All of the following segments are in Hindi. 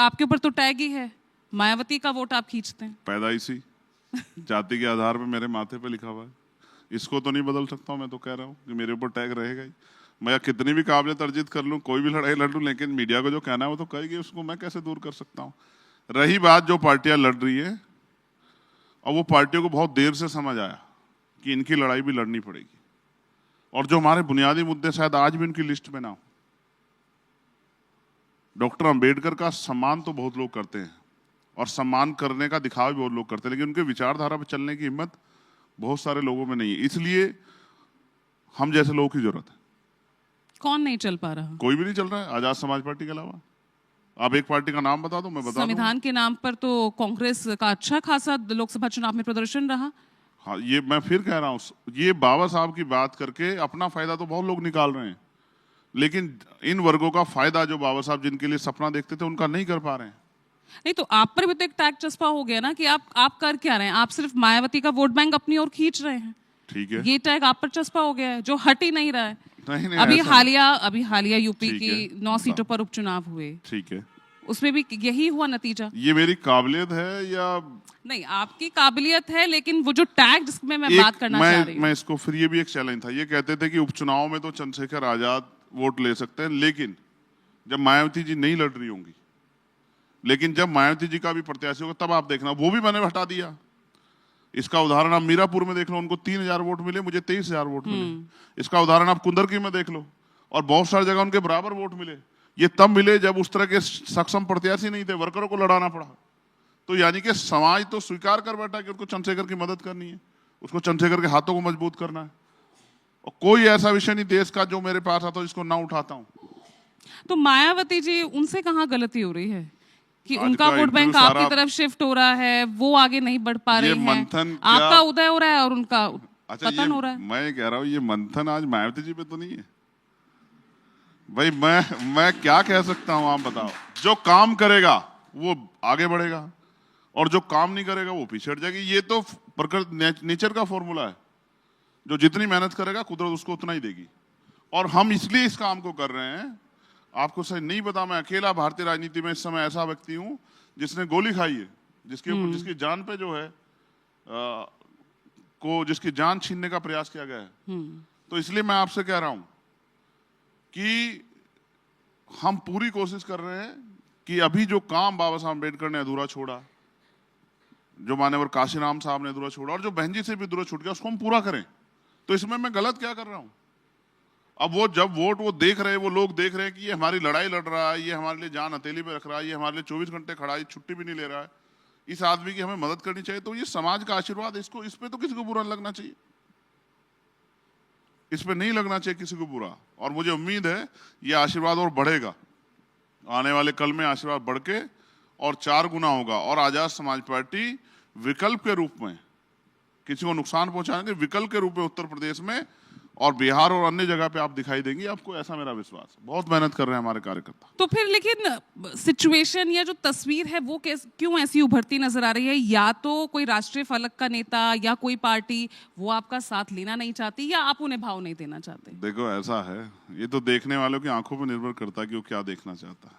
आपके ऊपर तो टैग ही है, मायावती का वोट आप खींचते हैं। पैदाइशी जाति के आधार पे मेरे माथे पे लिखा हुआ है, इसको तो नहीं बदल सकता हूँ। मैं तो कह रहा हूँ कि मेरे ऊपर टैग रहेगा ही। मैं कितनी भी काबिलियत अर्जित कर लूँ, कोई भी लड़ाई लड़ लूँ, लेकिन मीडिया को जो कहना है वो तो कहेगी, उसको मैं कैसे दूर कर सकता हूँ। रही बात जो पार्टियां लड़ रही है, और वो पार्टियों को बहुत देर से समझ आया कि इनकी लड़ाई भी लड़नी पड़ेगी, और जो हमारे बुनियादी मुद्दे शायद आज भी उनकी लिस्ट में ना हो। डॉक्टर अंबेडकर का सम्मान तो बहुत लोग करते हैं, और सम्मान करने का दिखावा भी बहुत लोग करते हैं, लेकिन उनके विचारधारा पर चलने की हिम्मत बहुत सारे लोगों में नहीं है। इसलिए हम जैसे लोगों की जरूरत है। कौन नहीं चल पा रहा? कोई भी नहीं चल रहा है आजाद समाज पार्टी के अलावा। आप एक पार्टी का नाम बता दो, मैं बता संविधान के नाम पर तो कांग्रेस का अच्छा खासा लोकसभा चुनाव में प्रदर्शन रहा। हाँ, ये मैं फिर कह रहा हूँ, ये बाबा साहब की बात करके अपना फायदा तो बहुत लोग निकाल रहे हैं, लेकिन इन वर्गों का फायदा जो बाबा साहब जिनके लिए सपना देखते थे उनका नहीं कर पा रहे हैं। नहीं तो आप पर भी तो एक टैग चस्पा हो गया ना कि आप कर क्या रहे हैं? आप सिर्फ मायावती का वोट बैंक अपनी ओर खींच रहे हैं। ठीक है, ये टैग आप पर चस्पा हो गया है जो हट ही नहीं रहा है। नहीं, अभी हालिया यूपी की 9 सीटों पर उपचुनाव हुए, ठीक है, उसमें भी यही हुआ नतीजा। ये मेरी काबिलियत है या नहीं? आपकी काबिलियत है, लेकिन वो जो टैग जिसमें मैं बात करना चाह रही हूँ, मैं इसको फिर, ये भी एक चैलेंज था। ये कहते थे कि उपचुनाव में तो चंद्रशेखर आजाद वोट ले सकते हैं, लेकिन जब मायावती जी नहीं लड़ रही होंगी, लेकिन जब मायावती जी का भी प्रत्याशी होगा तब आप देखना, वो भी मैंने हटा दिया। इसका उदाहरण आप मीरापुर में देख लो, उनको 3000 वोट मिले, मुझे 23,000 वोट मिले। इसका उदाहरण आप कुंदरकी में देख लो, और बहुत सारी जगह उनके बराबर वोट मिले। ये तब मिले जब उस तरह के सक्षम प्रत्याशी नहीं थे, वर्करों को लड़ाना पड़ा। तो यानी कि समाज तो स्वीकार कर बैठा कि उनको चंद्रशेखर की मदद करनी है, उसको चंद्रशेखर के हाथों को मजबूत करना है, और कोई ऐसा विषय नहीं देश का जो मेरे पास आता हो जिसको ना उठाता हूं। तो मायावती जी, उनसे कहाँ गलती हो रही है कि उनका वोट बैंक आपकी तरफ शिफ्ट हो रहा है, वो आगे नहीं बढ़ पा रहे हैं, आपका उदय हो रहा है और उनका पतन हो रहा है? मैं कह रहा हूँ ये मंथन आज मायावती जी पे तो नहीं है भाई। मैं क्या कह सकता हूँ, आप बताओ। जो काम करेगा वो आगे बढ़ेगा, और जो काम नहीं करेगा वो पीछे हट जाएगी। ये तो प्रकृति नेचर का फॉर्मूला है, जो जितनी मेहनत करेगा कुदरत उसको उतना ही देगी। और हम इसलिए इस काम को कर रहे हैं। आपको सही नहीं पता, मैं अकेला भारतीय राजनीति में इस समय ऐसा व्यक्ति हूं जिसने गोली खाई है, जिसके ऊपर जिसकी जान पे जो है जिसकी जान छीनने का प्रयास किया गया है। तो इसलिए मैं आपसे कह रहा हूं कि हम पूरी कोशिश कर रहे हैं कि अभी जो काम बाबा साहब अम्बेडकर ने अधूरा छोड़ा, जो मान्यवर काशीराम साहब ने अधूरा छोड़ा, और जो बहन जी से भी अधूरा छूट गया, उसको हम पूरा करें। तो इसमें मैं गलत क्या कर रहा हूं? अब वो जब वोट वो देख रहे हैं, वो लोग देख रहे हैं कि ये हमारी लड़ाई लड़ रहा है, ये हमारे लिए जान हथेली पे रख रहा है, ये हमारे लिए 24 घंटे खड़ा है, छुट्टी भी नहीं ले रहा है, इस आदमी की हमें मदद करनी चाहिए। तो ये समाज का आशीर्वाद, इसको इस पे तो किसी को बुरा लगना चाहिए, इस पे नहीं लगना चाहिए किसी को बुरा। और मुझे उम्मीद है ये आशीर्वाद और बढ़ेगा, आने वाले कल में आशीर्वाद बढ़ के और 4 गुना होगा। और आजाद समाज पार्टी विकल्प के रूप में, किसी को नुकसान पहुंचाने के विकल्प के रूप में उत्तर प्रदेश में और बिहार और अन्य जगह पे आप दिखाई देंगी, आपको, ऐसा मेरा विश्वास है। बहुत मेहनत कर रहे हैं हमारे कार्यकर्ता। तो फिर लेकिन सिचुएशन या जो तस्वीर है वो क्यों ऐसी उभरती नजर आ रही है? या तो कोई राष्ट्रीय फलक का नेता या कोई पार्टी वो आपका साथ लेना नहीं चाहती, या आप उन्हें भाव नहीं देना चाहते? देखो ऐसा है, ये तो देखने वालों की आंखों पर निर्भर करता है कि वो क्या देखना चाहता है।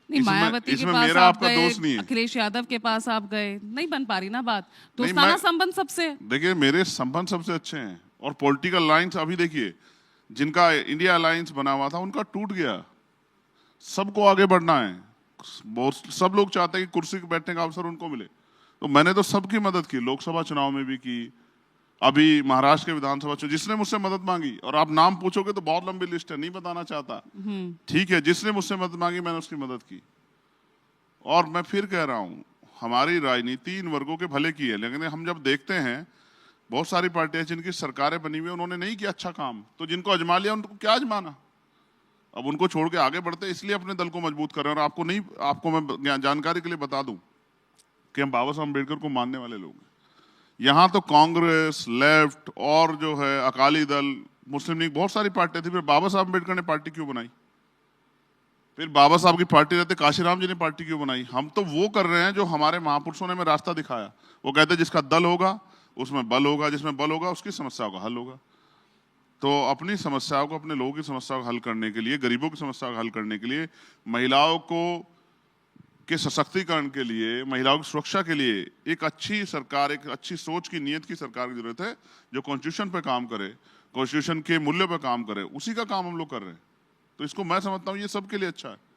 नहीं, मायावती के पास आप गए, अखिलेश यादव के पास आप गए, नहीं बन पा रही ना बात। दोस्ताना संबंध सबसे, देखिए मेरे संबंध सबसे अच्छे हैं, और पॉलिटिकल लाइंस अभी देखिए, जिनका इंडिया अलायंस बना हुआ था उनका टूट गया। सबको आगे बढ़ना है, सब लोग चाहते हैं कि कुर्सी पे बैठने का अवसर उनको मिले। तो मैंने तो सबकी मदद की, लोकसभा चुनाव में भी की, अभी महाराष्ट्र के विधानसभा चुनाव, जिसने मुझसे मदद मांगी, और आप नाम पूछोगे तो बहुत लंबी लिस्ट है, नहीं बताना चाहता, ठीक है, जिसने मुझसे मदद मांगी मैंने उसकी मदद की। और मैं फिर कह रहा हूं, हमारी राजनीति इन वर्गों के भले की है, लेकिन हम जब देखते हैं बहुत सारी पार्टियां जिनकी सरकारें बनी हुई, उन्होंने नहीं किया अच्छा काम, तो जिनको अजमा लिया उनको क्या अजमाना, अब उनको छोड़ के आगे बढ़ते, इसलिए अपने दल को मजबूत कर रहे हैं। और आपको मैं जानकारी के लिए बता दूं कि हम बाबा साहब अम्बेडकर को मानने वाले लोग हैं। यहाँ तो कांग्रेस, लेफ्ट और जो है अकाली दल, मुस्लिम लीग, बहुत सारी पार्टियां थी। फिर बाबा साहब अम्बेडकर ने पार्टी क्यों बनाई? फिर बाबा साहब की पार्टी रहते काशीराम जी ने पार्टी क्यों बनाई? हम तो वो कर रहे हैं जो हमारे महापुरुषों ने हमें रास्ता दिखाया। वो कहते हैं जिसका दल होगा उसमें बल होगा, जिसमें बल होगा उसकी समस्याओं का हल होगा। तो अपनी समस्याओं को, अपने लोगों की समस्याओं को हल करने के लिए, गरीबों की समस्याओं को हल करने के लिए, महिलाओं को के सशक्तिकरण के लिए, महिलाओं की सुरक्षा के लिए एक अच्छी सरकार, एक अच्छी सोच की, नीयत की सरकार की जरूरत है, जो कॉन्स्टिट्यूशन पे काम करे, कॉन्स्टिट्यूशन के मूल्यों पे काम करे। उसी का काम हम लोग कर रहे हैं, तो इसको मैं समझता हूँ ये सबके लिए अच्छा है।